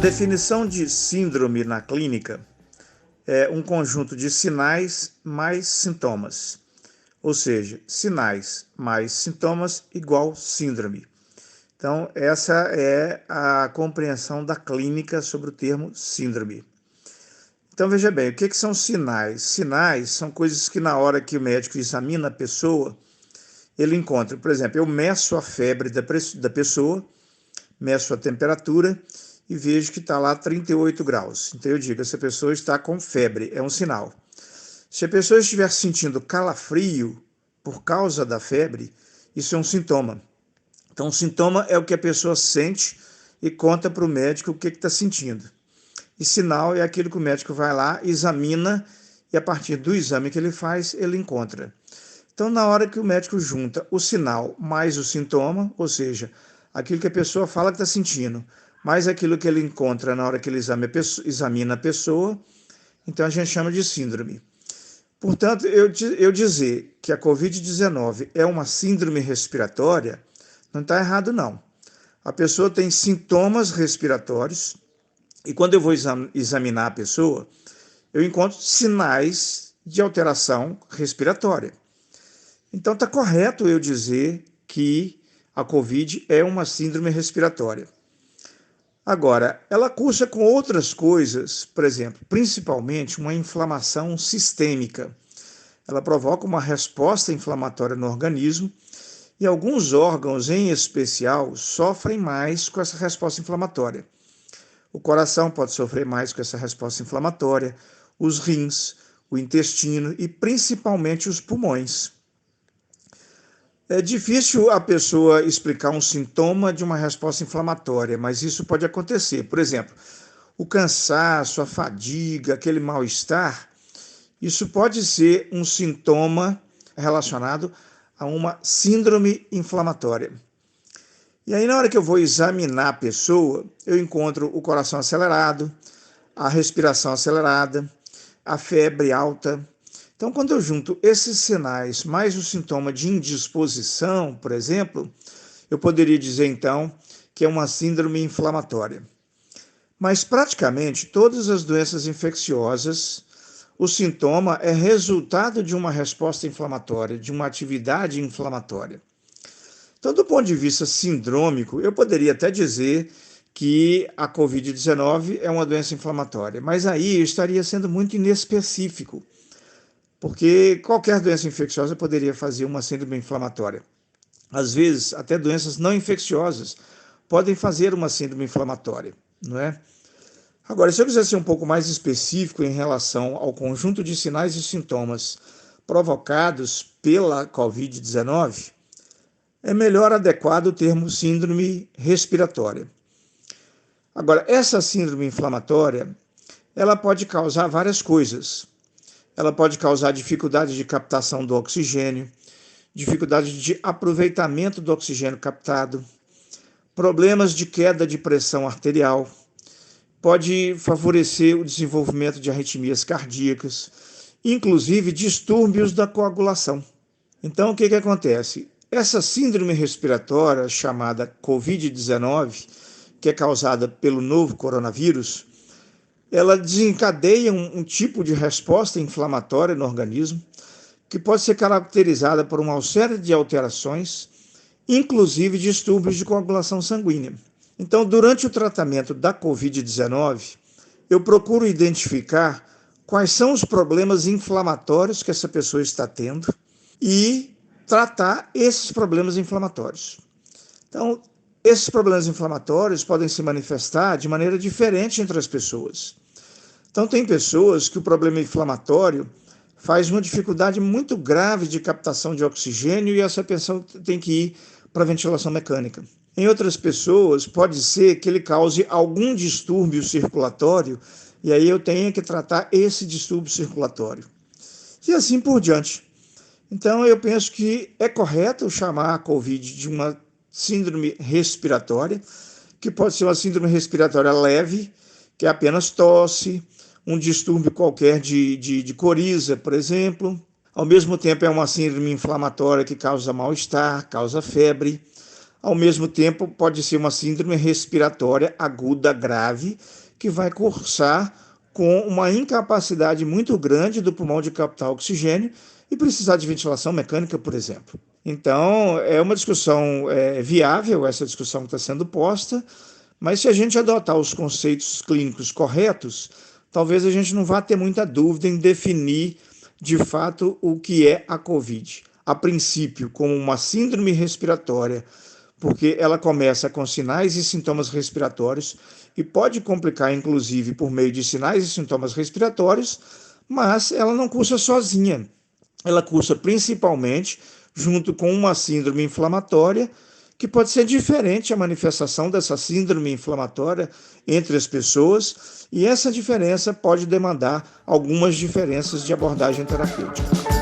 definição de síndrome na clínica é um conjunto de sinais mais sintomas, ou seja, sinais mais sintomas igual síndrome. Então, essa é a compreensão da clínica sobre o termo síndrome. Então, veja bem, o que são sinais? Sinais são coisas que na hora que o médico examina a pessoa, ele encontra, por exemplo, eu meço a febre da pessoa, meço a temperatura e vejo que está lá 38 graus. Então eu digo, essa pessoa está com febre, é um sinal. Se a pessoa estiver sentindo calafrio por causa da febre, isso é um sintoma. Então, o sintoma é o que a pessoa sente e conta para o médico o que está sentindo. E sinal é aquilo que o médico vai lá, examina e a partir do exame que ele faz, ele encontra. Então, na hora que o médico junta o sinal mais o sintoma, ou seja, aquilo que a pessoa fala que está sentindo, mais aquilo que ele encontra na hora que ele examina a pessoa, então a gente chama de síndrome. Portanto, eu dizer que a Covid-19 é uma síndrome respiratória, não está errado, não. A pessoa tem sintomas respiratórios e quando eu vou examinar a pessoa, eu encontro sinais de alteração respiratória. Então, está correto eu dizer que a Covid é uma síndrome respiratória. Agora, ela cursa com outras coisas, por exemplo, principalmente uma inflamação sistêmica. Ela provoca uma resposta inflamatória no organismo e alguns órgãos, em especial, sofrem mais com essa resposta inflamatória. O coração pode sofrer mais com essa resposta inflamatória, os rins, o intestino e principalmente os pulmões. É difícil a pessoa explicar um sintoma de uma resposta inflamatória, mas isso pode acontecer. Por exemplo, o cansaço, a fadiga, aquele mal-estar, isso pode ser um sintoma relacionado a uma síndrome inflamatória. E aí, na hora que eu vou examinar a pessoa, eu encontro o coração acelerado, a respiração acelerada, a febre alta. Então, quando eu junto esses sinais mais o sintoma de indisposição, por exemplo, eu poderia dizer, então, que é uma síndrome inflamatória. Mas, praticamente, todas as doenças infecciosas, o sintoma é resultado de uma resposta inflamatória, de uma atividade inflamatória. Então, do ponto de vista sindrômico, eu poderia até dizer que a Covid-19 é uma doença inflamatória, mas aí eu estaria sendo muito inespecífico, porque qualquer doença infecciosa poderia fazer uma síndrome inflamatória. Às vezes, até doenças não infecciosas podem fazer uma síndrome inflamatória, não é? Agora, se eu quiser ser um pouco mais específico em relação ao conjunto de sinais e sintomas provocados pela Covid-19, é melhor adequado o termo síndrome respiratória. Agora, essa síndrome inflamatória, ela pode causar várias coisas. Ela pode causar dificuldade de captação do oxigênio, dificuldade de aproveitamento do oxigênio captado, problemas de queda de pressão arterial, pode favorecer o desenvolvimento de arritmias cardíacas, inclusive distúrbios da coagulação. Então, o que acontece? Essa síndrome respiratória, chamada Covid-19, que é causada pelo novo coronavírus, ela desencadeia um tipo de resposta inflamatória no organismo, que pode ser caracterizada por uma série de alterações, inclusive distúrbios de coagulação sanguínea. Então, durante o tratamento da Covid-19, eu procuro identificar quais são os problemas inflamatórios que essa pessoa está tendo e tratar esses problemas inflamatórios. Então, esses problemas inflamatórios podem se manifestar de maneira diferente entre as pessoas. Então, tem pessoas que o problema inflamatório faz uma dificuldade muito grave de captação de oxigênio e essa pessoa tem que ir para a ventilação mecânica. Em outras pessoas, pode ser que ele cause algum distúrbio circulatório e aí eu tenho que tratar esse distúrbio circulatório. E assim por diante. Então, eu penso que é correto chamar a COVID de uma síndrome respiratória, que pode ser uma síndrome respiratória leve, que é apenas tosse, um distúrbio qualquer de coriza, por exemplo. Ao mesmo tempo, é uma síndrome inflamatória que causa mal-estar, causa febre. Ao mesmo tempo, pode ser uma síndrome respiratória aguda grave, que vai cursar com uma incapacidade muito grande do pulmão de captar oxigênio e precisar de ventilação mecânica, por exemplo. Então, é uma discussão viável, essa discussão que está sendo posta, mas se a gente adotar os conceitos clínicos corretos, talvez a gente não vá ter muita dúvida em definir de fato o que é a COVID. A princípio, como uma síndrome respiratória, porque ela começa com sinais e sintomas respiratórios e pode complicar, inclusive, por meio de sinais e sintomas respiratórios, mas ela não cursa sozinha. Ela cursa principalmente junto com uma síndrome inflamatória, que pode ser diferente a manifestação dessa síndrome inflamatória entre as pessoas, e essa diferença pode demandar algumas diferenças de abordagem terapêutica.